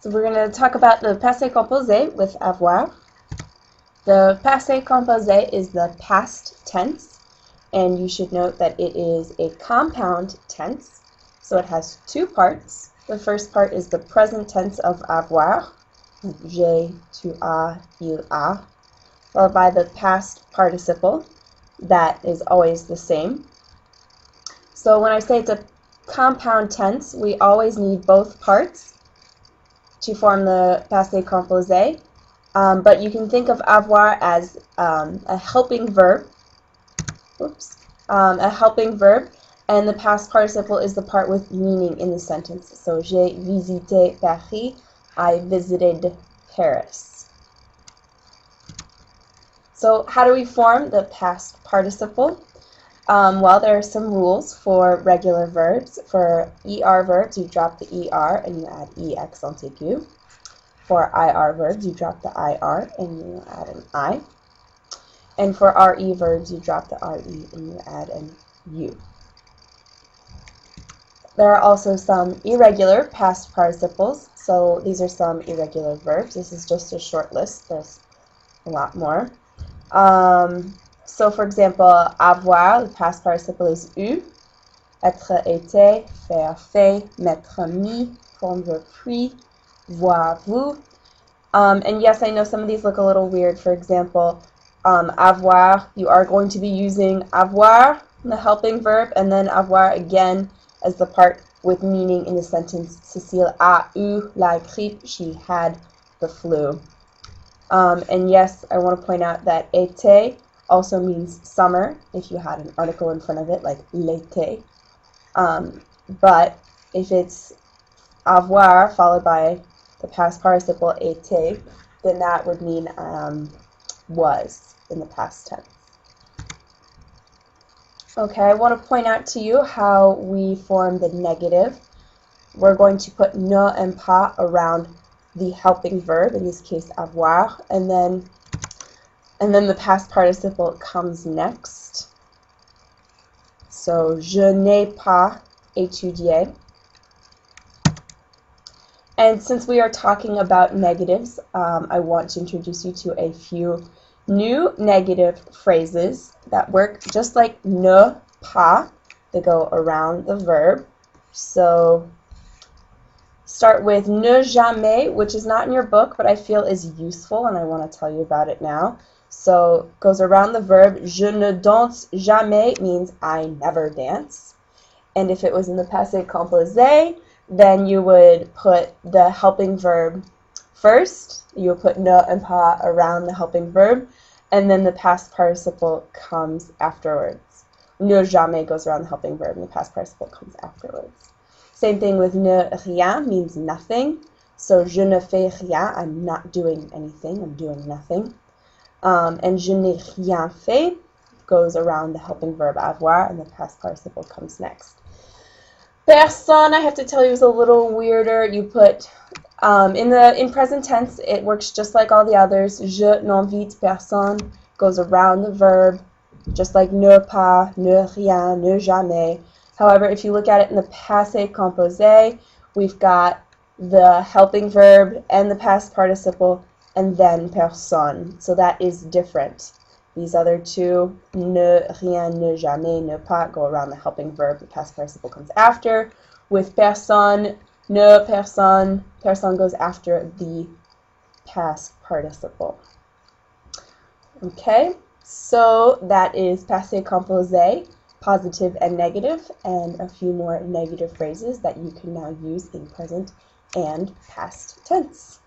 So we're going to talk about the Passe Compose with avoir. The Passe Compose is the past tense, and you should note that it is a compound tense, so it has two parts. The first part is the present tense of avoir, j'ai, tu as, il a, followed by the past participle, that is always the same. So when I say it's a compound tense, we always need both parts to form the Passe Compose, but you can think of avoir as a helping verb. A helping verb, and the past participle is the part with meaning in the sentence. So, j'ai visité Paris, I visited Paris. So, how do we form the past participle? Well, there are some rules for regular verbs. For ER verbs, you drop the ER and you add E accent aigu. For IR verbs, you drop the IR and you add an I. And for RE verbs, you drop the RE and you add an U. There are also some irregular past participles. So these are some irregular verbs. This is just a short list. There's a lot more. So for example, avoir, the past participle is eu. Être, été, faire, fait, mettre, mis, prendre, pris, voir, vu. And yes, I know some of these look a little weird. For example, avoir, you are going to be using avoir, the helping verb, and then avoir again as the part with meaning in the sentence. Cécile a eu la grippe, she had the flu. And yes, I want to point out that été also means summer if you had an article in front of it, like l'été. But if it's avoir followed by the past participle été, then that would mean was in the past tense. Okay, I want to point out to you how we form the negative. We're going to put ne and pas around the helping verb, in this case avoir, and then the past participle comes next. So, je n'ai pas étudié. And since we are talking about negatives, I want to introduce you to a few new negative phrases that work just like ne pas. They go around the verb. So, start with ne jamais, which is not in your book, but I feel is useful, and I want to tell you about it now. So, goes around the verb. Je ne danse jamais means I never dance. And if it was in the Passe Compose, then you would put the helping verb first. You would put ne and pas around the helping verb, and then the past participle comes afterwards. Ne jamais goes around the helping verb, and the past participle comes afterwards. Same thing with ne rien means nothing. So, je ne fais rien, I'm not doing anything, I'm doing nothing. And je n'ai rien fait goes around the helping verb avoir, and the past participle comes next. Personne, I have to tell you, is a little weirder. You put, in present tense, it works just like all the others. Je n'invite personne goes around the verb, just like ne pas, ne rien, ne jamais. However, if you look at it in the Passe Compose, we've got the helping verb and the past participle, and then personne. So that is different. These other two, ne rien, ne jamais, ne pas, go around the helping verb. The past participle comes after. With personne, ne personne, personne goes after the past participle. Okay, so that is Passe Compose, positive and negative, and a few more negative phrases that you can now use in present and past tense.